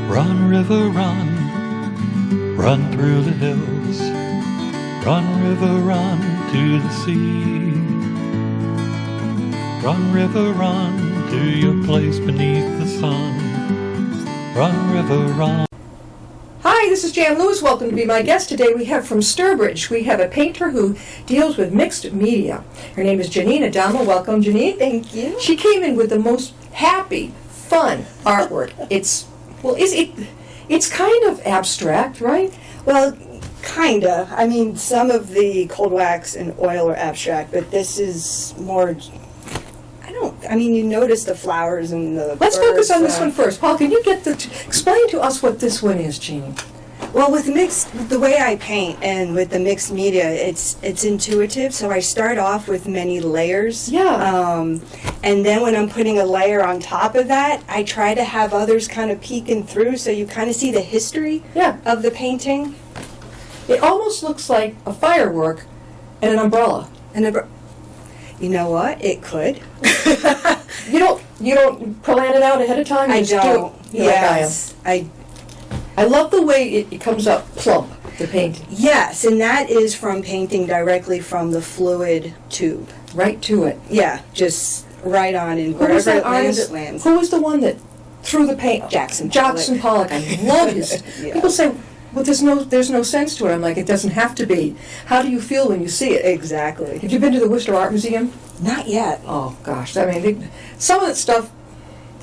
Run, river, run, run through the hills. Run, river, run to the sea. Run, river, run to your place beneath the sun. Run, river, run. Hi, this is Jan Lewis. Welcome to be my guest. Today we have from Sturbridge, we have a painter who deals with mixed media. Her name is Janine Adamo. Welcome, Janine. Thank you. She came in with the most happy, fun artwork. It's kind of abstract, right? Well, kinda. I mean, some of the cold wax and oil are abstract, but this is more. You notice the flowers and the. Let's birds, focus on this one first. Paul, can you explain to us what this one is, Jean? Well, with the way I paint and with the mixed media, it's intuitive. So I start off with many layers. Yeah. And then when I'm putting a layer on top of that, I try to have others kind of peeking through, so you kind of see the history of the painting. It almost looks like a firework and an umbrella. You know what? It could. You don't plan it out ahead of time? I don't. Yes. I love the way it comes up plump, the painting. Yes, and that is from painting directly from the fluid tube. Right to it. Yeah, just right on in Who was wherever that artist? it lands. Who was the one that threw the paint? Jackson Pollock. I love his. Yeah. People say, well, there's no sense to it. I'm like, it doesn't have to be. How do you feel when you see it? Exactly. Have you been to the Worcester Art Museum? Not yet. Oh, gosh. I mean, some of that stuff,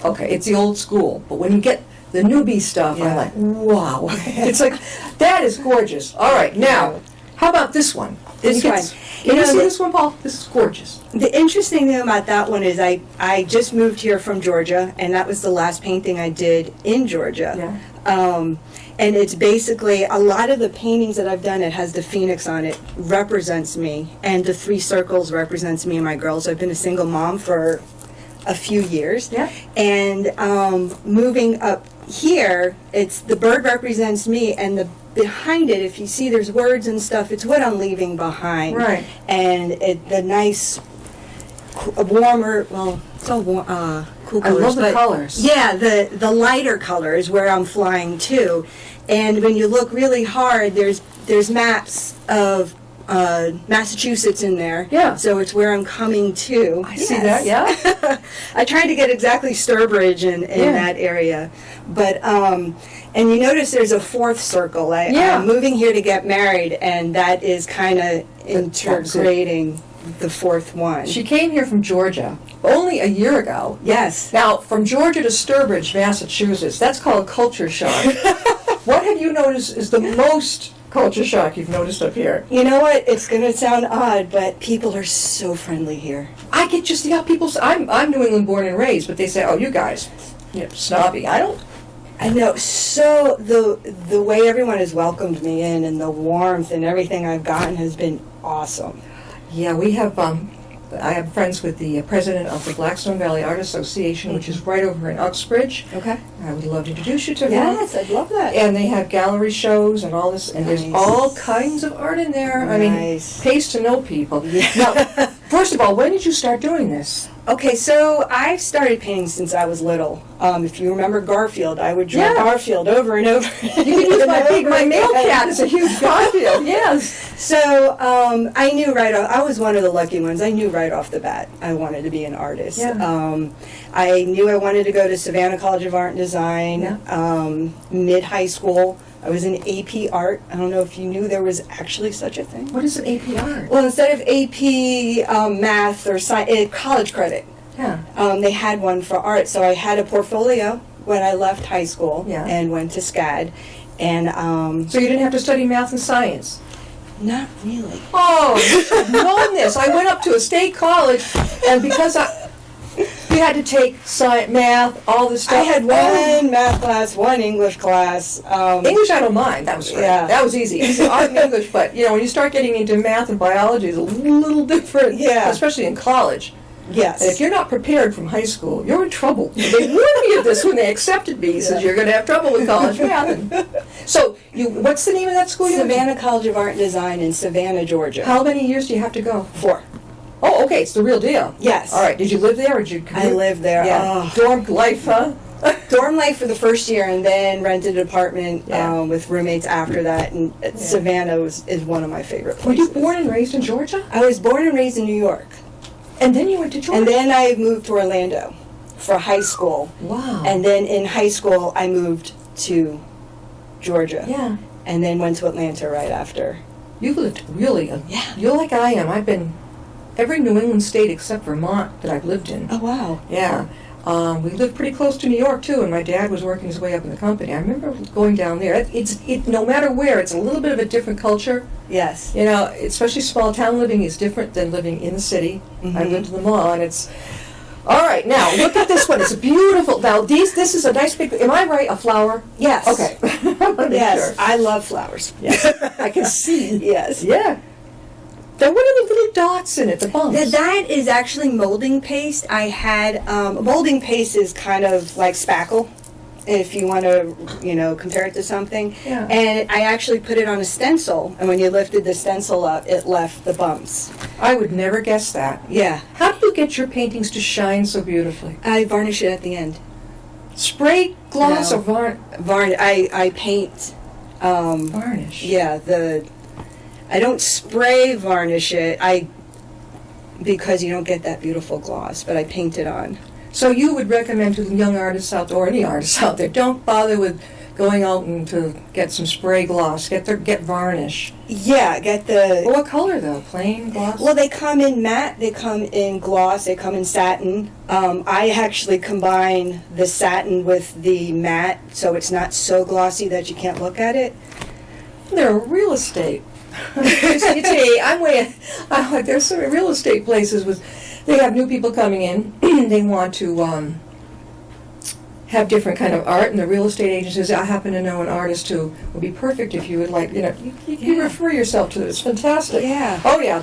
okay, it's the old school. But when you get the newbie stuff, I'm like, wow. It's like, that is gorgeous. All right, now, how about this one? This one. Can you see this one, Paul? This is gorgeous. The interesting thing about that one is I just moved here from Georgia, and that was the last painting I did in Georgia. Yeah. And it's basically, a lot of the paintings that I've done, it has the phoenix on it, represents me, and the 3 circles represents me and my girls. I've been a single mom for a few years. Yeah. And moving up here, it's the bird represents me, and behind it, if you see there's words and stuff, it's what I'm leaving behind. Right. And the nice, warmer, well, it's all cool colors. I love the colors. Yeah, the lighter colors where I'm flying to. And when you look really hard, there's maps of Massachusetts in there. Yeah. So it's where I'm coming to. I see that, yeah. I tried to get exactly Sturbridge in that area. But, and you notice there's a 4th circle. I'm moving here to get married, and that is kind of integrating the 4th one. She came here from Georgia only a year ago. Yes. Now, from Georgia to Sturbridge, Massachusetts, that's called culture shock. What have you noticed is the most culture shock you've noticed up here? You know what? It's going to sound odd, but people are so friendly here. I get just people say, I'm New England born and raised, but they say, oh, you guys, snobby. I know. So the way everyone has welcomed me in and the warmth and everything I've gotten has been awesome. Yeah, we have, I have friends with the president of the Blackstone Valley Art Association, which is right over in Uxbridge. Okay. I would love to introduce you to them. Yes, I'd love that. And they have gallery shows and all this, and there's all kinds of art in there. I mean, pays to know people. Yeah. Now, first of all, when did you start doing this? Okay, so I've started painting since I was little. If you remember Garfield, I would draw Garfield over and over. You can use my male cat is a huge Garfield, yes. So I knew right off, I was one of the lucky ones. I knew right off the bat I wanted to be an artist. Yeah. I knew I wanted to go to Savannah College of Art and Design, mid-high school. I was in AP Art. I don't know if you knew there was actually such a thing. What is an AP Art? Well, instead of AP Math or college credit, they had one for art. So I had a portfolio when I left high school and went to SCAD. And so you didn't have to study math and science? Not really. Oh, you should have known this. I went up to a state college, and because we had to take science, math, all this stuff. I had one math class, one English class. English I don't mind. That was great. Yeah. That was easy. Art and English, but when you start getting into math and biology, it's a little different. Yeah. Especially in college. Yes. And if you're not prepared from high school, you're in trouble. They warned me of this when they accepted me. He says you're going to have trouble with college math. So, what's the name of that school? Savannah College of Art and Design in Savannah, Georgia. How many years do you have to go? 4. Oh, okay, it's the real deal. Yes. All right, did you live there or did you commute? I lived there. Yeah. Dorm life, huh? dorm life for the first year, and then rented an apartment Yeah. with roommates after that. And Savannah is one of my favorite Were places. you born and raised in Georgia? I was born and raised in New York, And then you went to Georgia? and then I moved to Orlando for high school. Wow. And then in high school, I moved to Georgia, yeah. and then went to Atlanta right after. You've lived really, Yeah. you're like I am. I've been every New England state except Vermont that I've lived in. Oh wow! Yeah. We lived pretty close to New York too, and my dad was working his way up in the company. I remember going down there. It no matter where, it's a little bit of a different culture. Yes. You know, especially small town living is different than living in the city. Mhm. I lived in the mall, and it's all right. Now look at this one. It's beautiful. Now this is a nice big. Am I right? A flower? Yes. Okay. I wanna be Yes, sure. I love flowers. I can see. Yes. Yeah. Now what are the little dots in it? The bumps. That is actually molding paste. I had molding paste is kind of like spackle, if you want to, compare it to something. Yeah. And I actually put it on a stencil, and when you lifted the stencil up, it left the bumps. I would never guess that. Yeah. How do you get your paintings to shine so beautifully? I varnish it at the end. Spray gloss No. or I paint. varnish? Yeah, I don't spray varnish it. Because you don't get that beautiful gloss, but I paint it on. So you would recommend to the young artists out there, or any artists out there, don't bother with going out and to get some spray gloss. Get varnish. Yeah, get the. Well, what color though? Plain gloss? Well, they come in matte, they come in gloss, they come in satin. I actually combine the satin with the matte, so it's not so glossy that you can't look at it. They're real estate. I'm like, there's some real estate places they have new people coming in. They want to have different kind of art, and the real estate agent says, I happen to know an artist who would be perfect if you would like, you refer yourself to it. It's fantastic. Yeah. Oh yeah,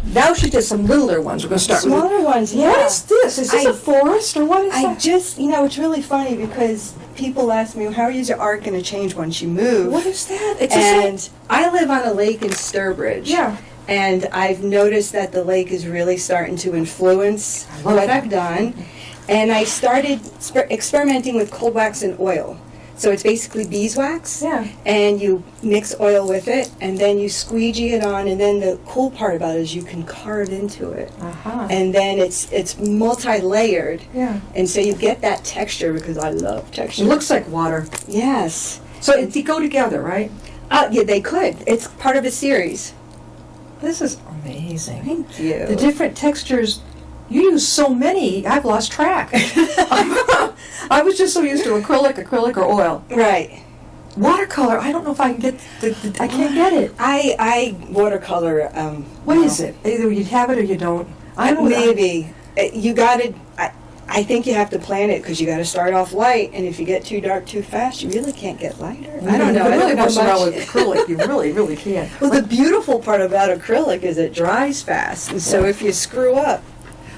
now she did some littler ones. We're going to start with Smaller ones, yeah. What is this? Is this a forest or what is I that? just, it's really funny because people ask me, how is your art going to change once you move? What is that? And I live on a lake in Sturbridge. Yeah. And I've noticed that the lake is really starting to influence what I've done. And I started experimenting with cold wax and oil. So it's basically beeswax. Yeah. And you mix oil with it, and then you squeegee it on, and then the cool part about it is you can carve into it. Uh-huh. And then it's multi-layered. Yeah. And so you get that texture, because I love texture. It looks like water. Yes. So they go together, right? Yeah, they could. It's part of a series. This is amazing. Thank you. The different textures, you use so many, I've lost track. I was just so used to acrylic or oil. Right. Watercolor, I don't know if I can get I can't get it. I watercolor. What is it? Either you have it or you don't. Maybe. You got to. I think you have to plan it because you got to start off light, and if you get too dark too fast, you really can't get lighter. I don't know. If it really I wants don't to know know much. with acrylic, you really can't. Well, the beautiful part about acrylic is it dries fast, and so if you screw up,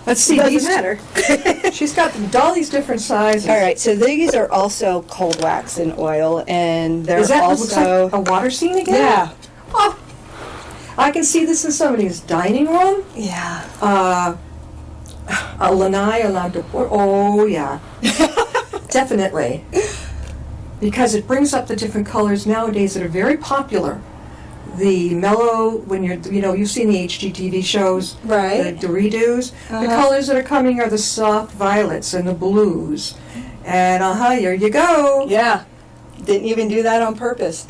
Let's see. it These doesn't matter. She's got all these different sizes. All right, so these are also cold wax and oil, and they're Is that also looks like a water scene again? yeah, Oh, I can see this in somebody's dining room. yeah. A lanai or landopor. Oh yeah, definitely. Because it brings up the different colors nowadays that are very popular. The mellow, when you've seen the HGTV shows, Right. the redos. The Uh-huh. colors that are coming are the soft violets and the blues. And here you go. Yeah. Didn't even do that on purpose.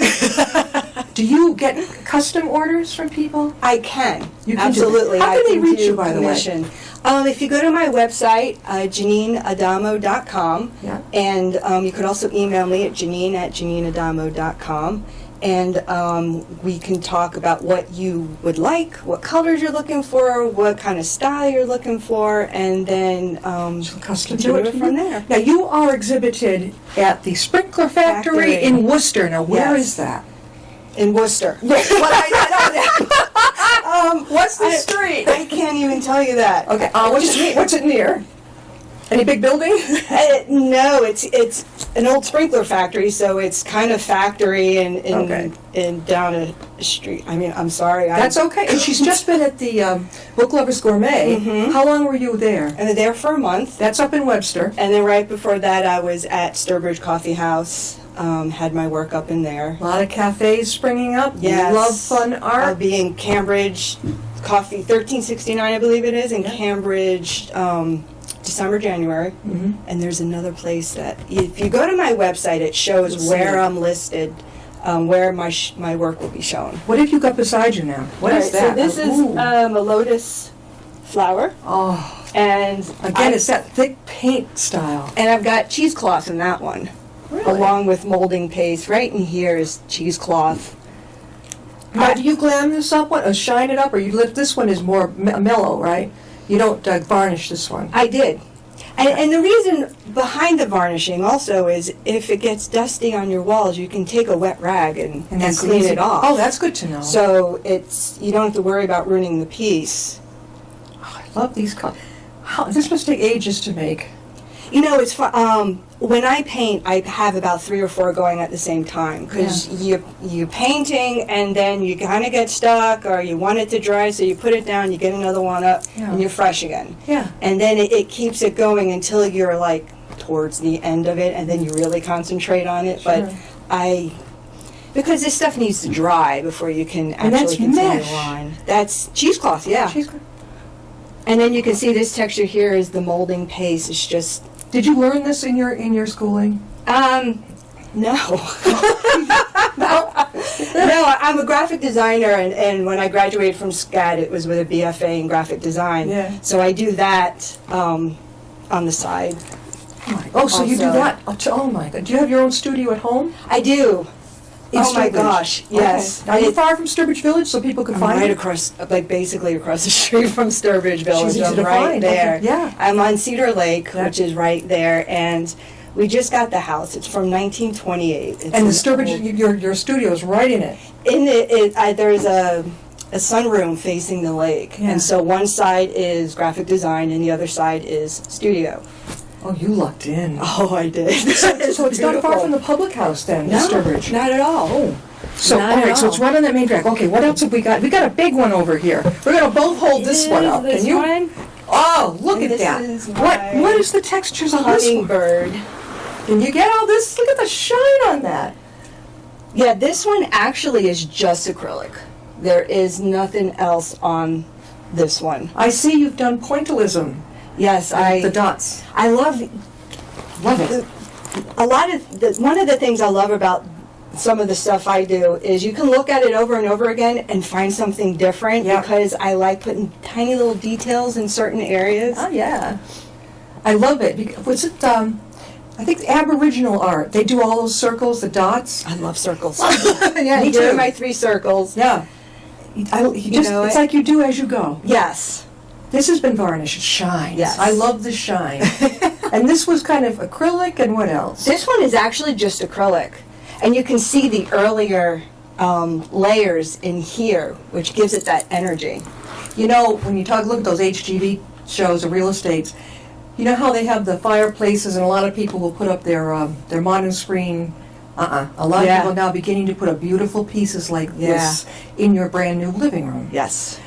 Do you get custom orders from people? I can. You can do Absolutely. that. How I can they reach do you, by the way? commission. If you go to my website, JanineAdamo.com, Yeah. and you could also email me at JanineAdamo.com, and we can talk about what you would like, what colors you're looking for, what kind of style you're looking for, and then Custom do it for from you. there. Now you are exhibited at the Sprinkler Factory Factory. in Worcester. Now where Yes. is that? In Worcester. Yes, well, I know that. What's the I- street? I can't even tell you that. Okay, what's it near? Any big building? No, it's an old sprinkler factory, so it's kind of factory and down a street. I mean, I'm sorry. That's okay. And she's just been at the Book Lovers Gourmet. How long were you there? I was there for a month. That's up in Webster. And then right before that, I was at Sturbridge Coffee House. Had my work up in there. A lot of cafes springing up. Yes. You love fun art. I'll be in Cambridge, Coffee 1369, I believe it is, in Cambridge, December, January. And there's another place that, if you go to my website, it shows where I'm listed, where my work will be shown. What have you got beside you now? What is that? So this is a lotus flower. Oh. And again, it's that thick paint style. And I've got cheesecloth in that one. Really? Along with molding paste. Right in here is cheesecloth. Now, do you glam this up, shine it up, or you lift? This one is more mellow, right? You don't varnish this one. I did. And the reason behind the varnishing also is if it gets dusty on your walls, you can take a wet rag and clean it off. Oh, that's good to know. So you don't have to worry about ruining the piece. Oh, I love these colors. This must take ages to make. You know, it's fun. When I paint, I have about 3 or 4 going at the same time because you're painting and then you kind of get stuck or you want it to dry, so you put it down, you get another one up, and you're fresh again. Yeah. And then it keeps it going until you're like towards the end of it, and then you really concentrate on it. Sure. But because this stuff needs to dry before you can actually continue mesh. on. That's cheesecloth, yeah. Cheesecloth. And then you can see this texture here is the molding paste. It's just. Did you learn this in your schooling? No. No, I'm a graphic designer, and when I graduated from SCAD, it was with a BFA in graphic design. Yeah. So I do that on the side. Oh, so you do that? Oh my God! Do you have your own studio at home? I do. In Oh my Sturbridge? gosh, yes. Okay. Are you far from Sturbridge Village so people can find right you? across, like basically across the street from Sturbridge Village. She's easy I'm to right find. there. Okay. Yeah. I'm on Cedar Lake, Yeah. which is right there, and we just got the house. It's from 1928. It's And the Sturbridge, your studio is right in it. There's a sunroom facing the lake, Yeah. and so one side is graphic design and the other side is studio. Oh, you lucked in. Oh, I did. So it's not far from the public house then, No, Sturbridge. not at all. Oh. So, Not all at right, so all. it's right on that main track. Okay, what else have we got? We got a big one over here. We're going to both hold this one up. This Can you? one? Oh, look And at this that. is What my is the textures on this one? Hummingbird. Can you get all this? Look at the shine on that. Yeah, this one actually is just acrylic. There is nothing else on this one. I see you've done pointillism. Yes, The dots. I love it. one of the things I love about some of the stuff I do is you can look at it over and over again and find something different because I like putting tiny little details in certain areas. Oh, yeah. I love it. Was it, I think Aboriginal art, they do all those circles, the dots. I love circles. Yeah, me Here are too. my 3 circles. Yeah. It's like you do as you go. Yes. This has been varnished. It shines. Yes. I love the shine. And this was kind of acrylic, and what else? This one is actually just acrylic. And you can see the earlier layers in here, which gives it that energy. You know, when you look at those HGV shows of real estates, you know how they have the fireplaces, and a lot of people will put up their modern screen. A lot of people are now beginning to put up beautiful pieces like this in your brand new living room. Yes.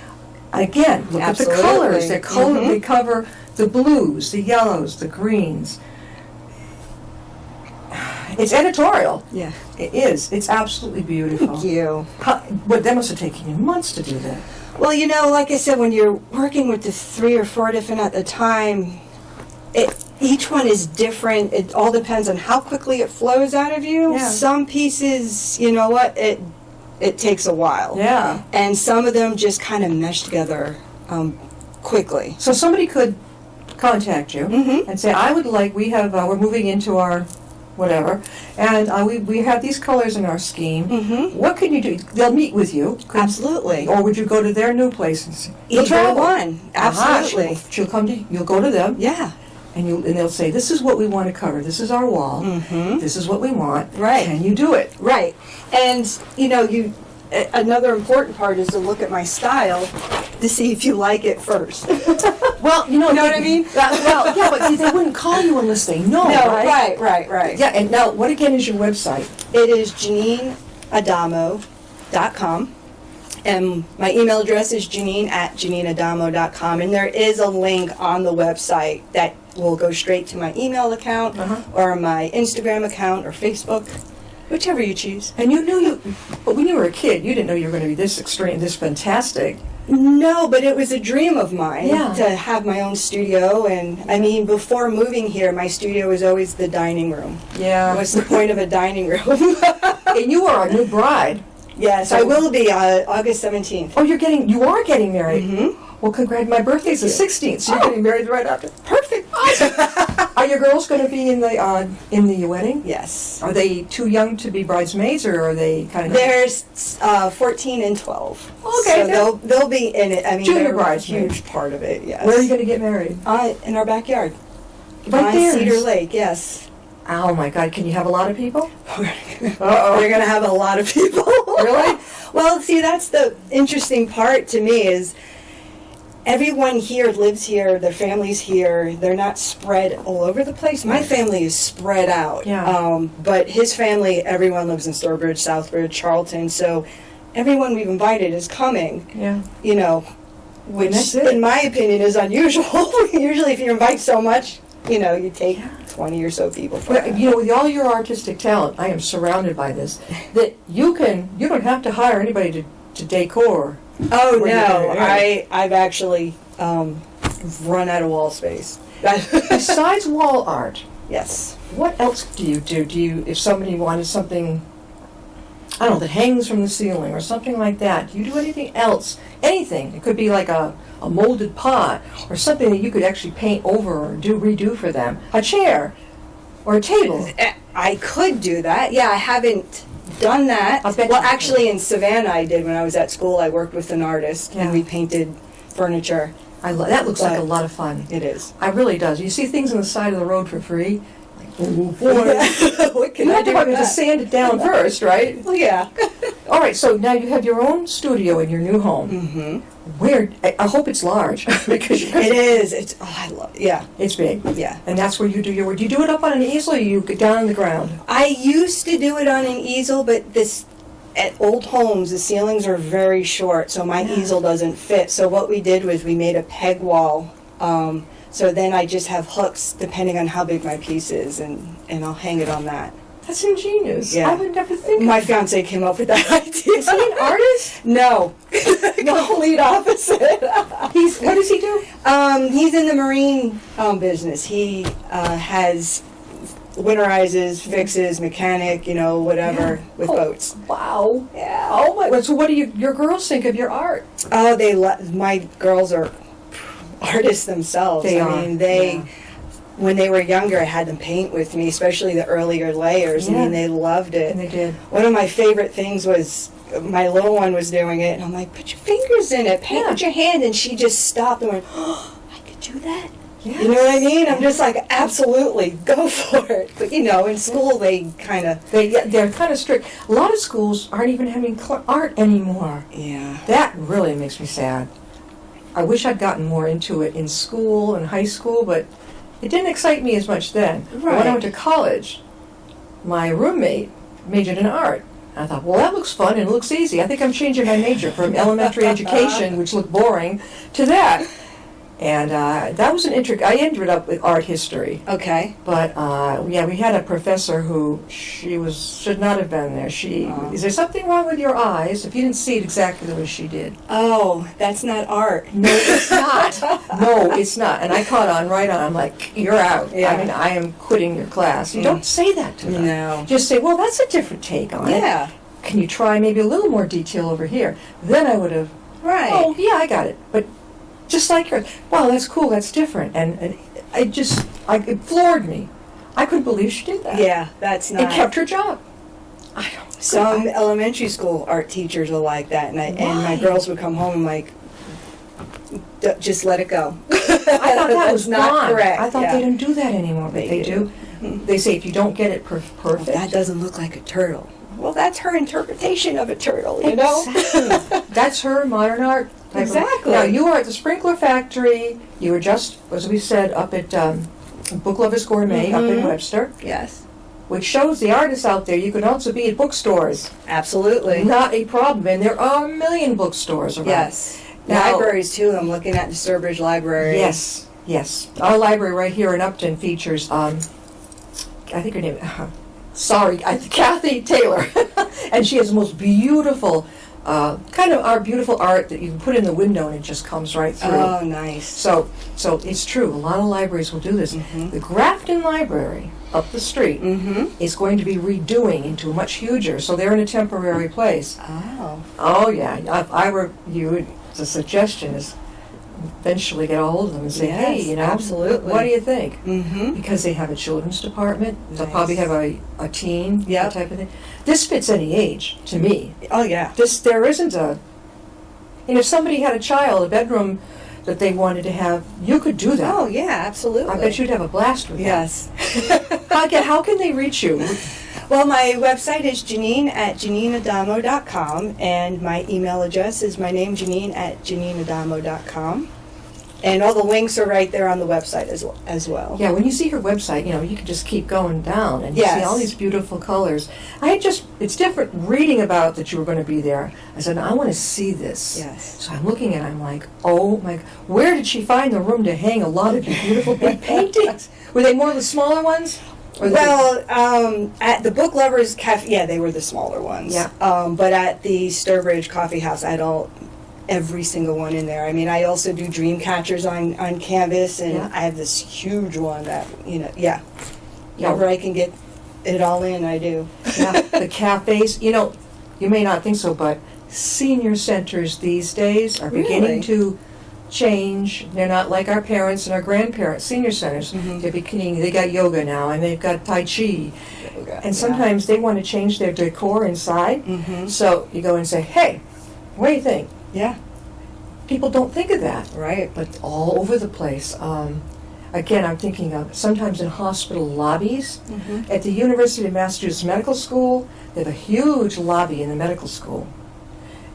Again, look Absolutely. at the colors. They cover the blues, the yellows, the greens. It's editorial. Yeah. It is. It's absolutely beautiful. Thank you. But that must have taken you months to do that. Well, you know, like I said, when you're working with the 3 or 4 different at the time, each one is different. It all depends on how quickly it flows out of you. Yeah. Some pieces, you know what, it takes a while. Yeah. And some of them just kind of mesh together quickly. So somebody could contact you and say, I would like, we're moving into our whatever, and we have these colors in our scheme. What can you do? They'll meet with you. Absolutely. Or would you go to their new place and see? You'll Either travel. one. Absolutely. She'll come to, you'll go to them, Yeah. and they'll say, this is what we want to cover. This is our wall. This is what we want. Right. Can you do it? Right. And, you know, another important part is to look at my style to see if you like it first. Well, You know what I mean? Well, yeah, but they wouldn't call you unless they know, right? Right. Yeah, and now, what again is your website? It is JanineAdamo.com. And my email address is janine@janineadamo.com. And there is a link on the website that will go straight to my email account or my Instagram account or Facebook, whichever you choose. And but when you were a kid, you didn't know you were going to be this extreme, this fantastic. No, but it was a dream of mine Yeah. to have my own studio. And I mean, before moving here, my studio was always the dining room. Yeah. What's the point of a dining room? And you are a new bride. Yes, I will be August 17th. Oh, you are getting married. Mm-hmm. Well, my birthday's the 16th, so you're getting married right after. Perfect. Are your girls going to be in the wedding? Yes. Are they too young to be bridesmaids, or are they kind of? There's 14 and 12. Okay, So they'll be in it. I mean, Junior they're a bridesmaids. huge part of it, yes. Where are you going to get married? In our backyard. Right on there. Cedar Lake, yes. Oh my God! Can you have a lot of people? We're going to have a lot of people. Really? Well, see, that's the interesting part to me is everyone here lives here, their family's here, they're not spread all over the place. My family is spread out. Yeah. But his family, everyone lives in Sturbridge, Southbridge, Charlton, so everyone we've invited is coming, Yeah. Which that's it. in my opinion is unusual. Usually if you invite so much, you take 20 or so people for Well, it. with all your artistic talent, I am surrounded by this. That you don't have to hire anybody to decor. Oh Where you're no, gonna marry. I've actually run out of wall space. Besides wall art, Yes. what else do you do? If somebody wanted something, I don't know, that hangs from the ceiling or something like that, do you do anything else? Anything. It could be like a molded pot or something that you could actually paint over or redo for them. A chair or a table. I could do that. Yeah, I haven't done that. I bet Well, you could. actually in Savannah I did when I was at school. I worked with an artist Yeah. and we painted furniture. That looks like a But- lot of fun. It is. It really does. You see things on the side of the road for free. Like, oh boy. What can You I have do to with that? sand it down first, right? Well, yeah. All right, so now you have your own studio in your new home. Mm-hmm. Where? I hope it's large because It is. I love. Yeah. it's big. Yeah. And that's where you do your work. Do you do it up on an easel or you get down on the ground? I used to do it on an easel, but at old homes, the ceilings are very short, so my easel doesn't fit. So what we did was we made a peg wall. So then I just have hooks depending on how big my piece is, and I'll hang it on that. That's ingenious. Yeah. I would never think My of fiance came up with that idea. Is he an artist? No. Complete opposite. What does he do? He's in the marine business. He has winterizes, fixes, mechanic, whatever with boats. Wow. Yeah. Oh my God. So what do your girls think of your art? Oh, my girls are artists themselves. They are. I mean, Yeah. when they were younger, I had them paint with me, especially the earlier layers. Yeah. I mean, they loved it. And they did. One of my favorite things was my little one was doing it, and I'm like, put your fingers in it, paint with your hand, and she just stopped and went, oh, I could do that. Yes. You know what I mean? I'm just like, absolutely, go for it. But in school they're kind of strict. A lot of schools aren't even having art anymore. yeah. That really makes me sad. I wish I'd gotten more into it in school and high school, but it didn't excite me as much then. But when I Right. went to college, my roommate majored in art. And I thought, well, that looks fun and it looks easy. I think I'm changing my major from elementary education, which looked boring, to that. And that was I ended up with art history. Okay. But we had a professor who should not have been there. Is there something wrong with your eyes? If you didn't see it exactly the way she did. Oh, that's not art. No, it's not. No, it's not. And I caught on right on. I'm like, you're out. Yeah. I mean, I am quitting your class. You don't say that to them. No. Just say, well, that's a different take on it. Yeah. Can you try maybe a little more detail over here? Then I would have, Right. oh, yeah, I got it. But just like yours, wow, that's cool, that's different. And it floored me. I couldn't believe she did that. Yeah, that's not. And kept her job. Some elementary school art teachers are like that, and my Why? girls would come home and like, just let it go. I thought that was not gone. correct. I thought yeah. they didn't do that anymore, but they do. They say if you don't get it perfect. That doesn't look like a turtle. well, that's her interpretation of a turtle, you know? Exactly. That's her modern art. Exactly. Now, you are at the Sprinkler Factory. You were just, as we said, up at Book Lovers Gourmet up in Webster, Yes. which shows the artists out there. You can also be at bookstores. Absolutely. Not a problem. And there are a million bookstores around. Yes. Now- Libraries, too. I'm looking at the Sturbridge Library. Yes, yes. Our library right here in Upton features, I think her name, Kathy Taylor. And she has the most beautiful, kind of our beautiful art that you can put in the window and it just comes right through. Oh, nice. So it's true. A lot of libraries will do this. The Grafton Library up the street is going to be redoing into a much huger, so they're in a temporary place. Oh. Oh, yeah. If I were you, the suggestion is eventually get a hold of them and say, Yes, hey, you know, absolutely. what do you think? Mm-hmm. Because they have a children's department. They'll Nice. probably have a teen, Yep. that type of thing. This fits any age, to me. Oh, yeah. There isn't a... And if somebody had a child, a bedroom that they wanted to have, you could do that. Oh, yeah, absolutely. I bet you'd have a blast with Yes. that. How can they reach you? Well, my website is Janine at JanineAdamo.com, and my email address is my name, Janine at JanineAdamo.com. And all the links are right there on the website as well. Yeah, when you see her website, you know, you can just keep going down and you see Yes. all these beautiful colors. It's different reading about that you were going to be there. I said, I want to see this. Yes. So I'm looking at it, I'm like, oh my, where did she find the room to hang a lot of beautiful big paintings? Were they more of the smaller ones? Or the Well, at the Book Lovers Cafe, yeah, they were the smaller ones. Yeah. But at the Sturbridge Coffee House, I had every single one in there. I mean, I also do dream catchers on canvas, and Yeah. I have this huge one that, yeah. Yeah. Whenever I can get it all in, I do. Yeah, the cafes, you know, you may not think so, but senior centers these days are beginning Really? to change. They're not like our parents and our grandparents. Senior centers, they're beginning, they got yoga now, and they've got Tai Chi. And sometimes they want to change their decor inside. Mm-hmm. So you go and say, hey, what do you think? Yeah. People don't think of that, Right. but all over the place. Again, I'm thinking of sometimes in hospital lobbies. Mm-hmm. At the University of Massachusetts Medical School, they have a huge lobby in the medical school.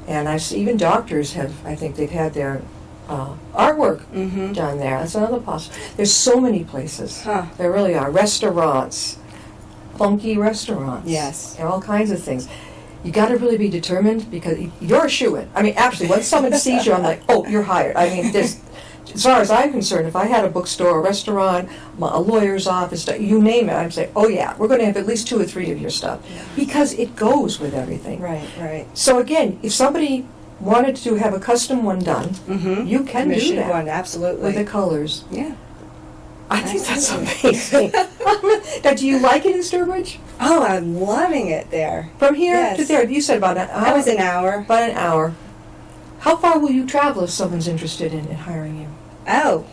And even doctors I think they've had their artwork Mm-hmm. done there. That's another possibility. There's so many places. Huh. There really are. Restaurants, funky restaurants. Yes. And all kinds of things. You got to really be determined because you're a shoo-in. I mean, absolutely. Once someone sees you, I'm like, oh, you're hired. I mean, as far as I'm concerned, if I had a bookstore, a restaurant, a lawyer's office, you name it, I'd say, oh yeah, we're going to have at least 2 or 3 of your stuff because it goes with everything. Right, right. So again, if somebody wanted to have a custom one done, Mm-hmm. you can do Commissioned that one, absolutely. with the colors. Yeah. I think that's amazing. Now, do you like it in Sturbridge? Oh, I'm loving it there. From here Yes. to there, you said about an hour. That was an hour. About an hour. How far will you travel if someone's interested in hiring you? Oh,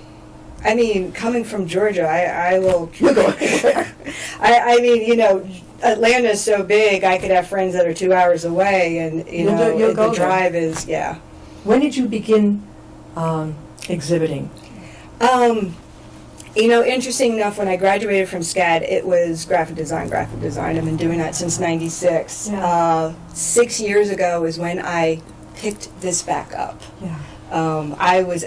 I mean, coming from Georgia, I will. You go anywhere. I mean, you know, Atlanta's so big. I could have friends that are 2 hours away, and You'll go the there. drive is yeah. When did you begin exhibiting? You know, interesting enough, when I graduated from SCAD, it was graphic design. I've been doing that since '96. Yeah. 6 years ago is when I picked this back up. Yeah. I was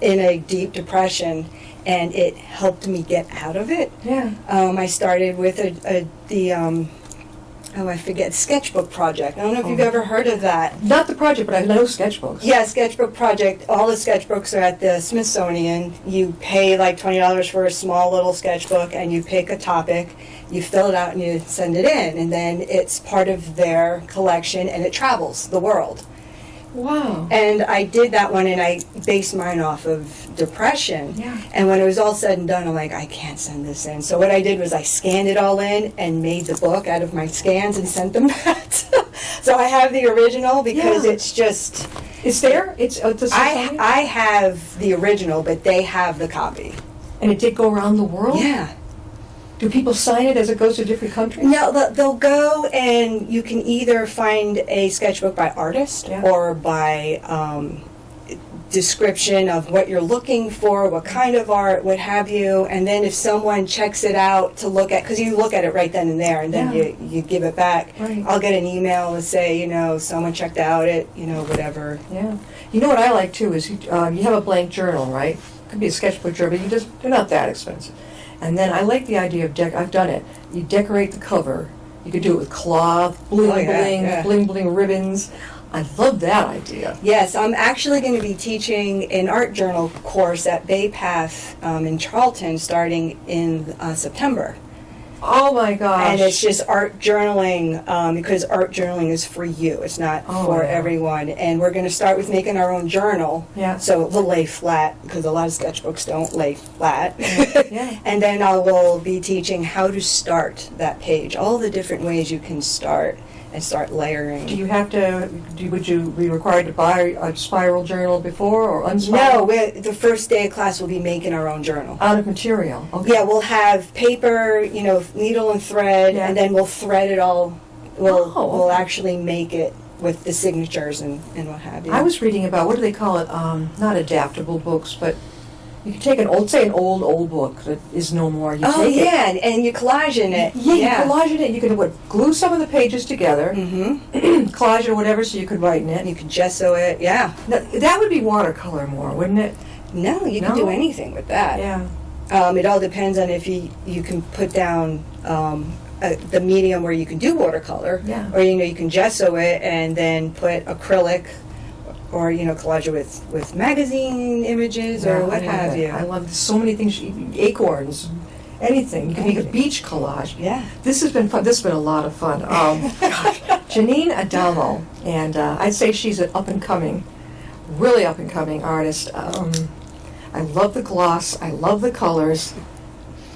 in a deep depression, and it helped me get out of it. Yeah. I started with Sketchbook Project. I don't know if you've ever heard of that. Not the project, but I know sketchbooks. Yeah, Sketchbook Project. All the sketchbooks are at the Smithsonian. You pay like $20 for a small little sketchbook, and you pick a topic, you fill it out, and you send it in. And then it's part of their collection, and it travels the world. Wow. And I did that one, and I based mine off of depression. Yeah. And when it was all said and done, I'm like, I can't send this in. So what I did was I scanned it all in and made the book out of my scans and sent them back. So I have the original because Yeah. it's just... It's there? It's the Smithsonian? I have the original, but they have the copy. And it did go around the world? Yeah. Do people sign it as it goes to different countries? No, they'll go, and you can either find a sketchbook by artist Yeah. or by description of what you're looking for, what kind of art, what have you, and then if someone checks it out to look at, because you look at it right then and there, and then you give it back. Right. I'll get an email and say, someone checked out it, whatever. Yeah. You know what I like too is you have a blank journal, right? It could be a sketchbook journal, but they're not that expensive. And then I like the idea of I've done it. You decorate the cover. You could do it with cloth, bling bling ribbons. I love that idea. Yes, I'm actually going to be teaching an art journal course at Bay Path in Charlton starting in September. Oh my gosh. And it's just art journaling because art journaling is for you. It's not for everyone. And we're going to start with making our own journal. Yeah. So we'll lay flat because a lot of sketchbooks don't lay flat. Yeah. And then I will be teaching how to start that page, all the different ways you can start and start layering. Do you have to, would you be required to buy a spiral journal before or unspiral? No, the first day of class we'll be making our own journal. Out of material? Okay. Yeah, we'll have paper, needle and thread, and then we'll thread it all. We'll actually make it with the signatures and what have you. I was reading about, what do they call it, not adaptable books, but you can take an old book that is no more. You take it, and you collage in it. Yeah, you collage in it. You can glue some of the pages together, collage it or whatever, so you could write in it. You could gesso it, yeah. Now, that would be watercolor more, wouldn't it? No, you can do anything with that. Yeah. It all depends on if you can put down the medium where you can do watercolor, or you can gesso it and then put acrylic, or collage it with magazine images or what have you. I love so many things. Acorns, anything. You can make a beach collage. Yeah. This has been fun. This has been a lot of fun. Gosh. Janine Adamo, and I'd say she's an really up and coming artist. I love the gloss. I love the colors,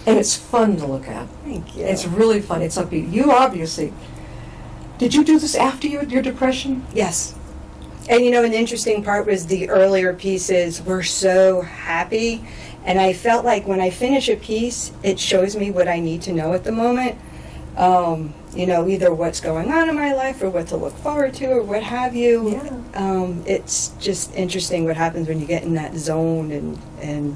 and it's fun to look at. Thank you. It's really fun. It's upbeat. You obviously. Did you do this after your depression? Yes. And an interesting part was the earlier pieces were so happy, and I felt like when I finish a piece, it shows me what I need to know at the moment. Either what's going on in my life or what to look forward to or what have you. Yeah. It's just interesting what happens when you get in that zone and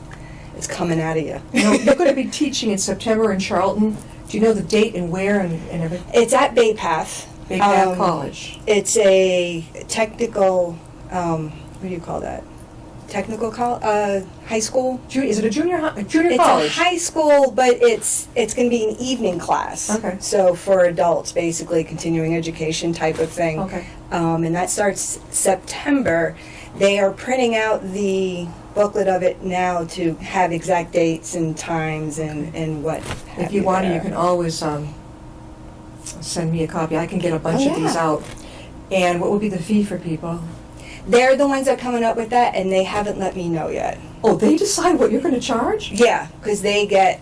it's coming out of you. You're going to be teaching in September in Charlton. Do you know the date and where and everything? It's at Bay Path. Bay Path College. It's a technical, what do you call that? Technical high school. Is it a junior It's college? It's a high school, but it's going to be an evening class. Okay. So for adults, basically continuing education type of thing. Okay. And that starts September. They are printing out the booklet of it now to have exact dates and times and what. If you want to, you can always send me a copy. I can get a bunch of these out. And what would be the fee for people? They're the ones that are coming up with that, and they haven't let me know yet. Oh, they decide what you're going to charge? Yeah, because they get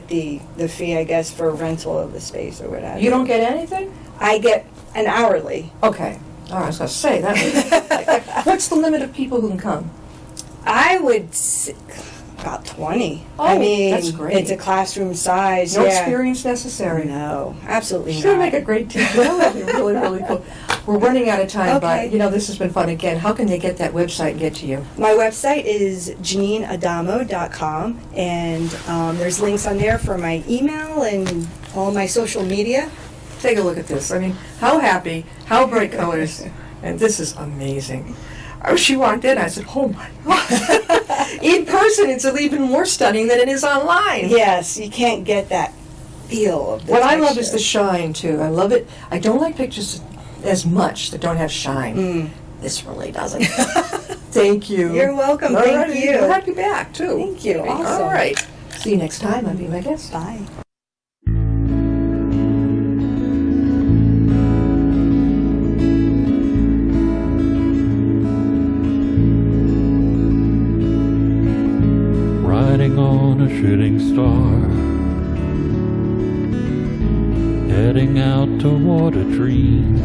the fee, I guess, for rental of the space or whatever. You don't get anything? I get an hourly. Okay. All right, I was going to say that. What's the limit of people who can come? I would say about 20. Oh, I mean, that's great. It's a classroom size. No experience necessary. No, absolutely not. Should make a great teacher. That would be really, really cool. We're running out of time, Okay. but this has been fun again. How can they get that website and get to you? My website is JanineAdamo.com, and there's links on there for my email and all my social media. Take a look at this. I mean, how happy, how bright colors, and this is amazing. She walked in, I said, oh my God. In person, it's even more stunning than it is online. Yes, you can't get that feel of the What texture. I love is the shine, too. I love it. I don't like pictures as much that don't have shine. This really doesn't. Thank you. You're welcome. All Thank right. you. We'll have you back, too. Thank you. Awesome. All right. See you next time. I'll be my guest. Bye. Riding on a shooting star, heading out toward a dream.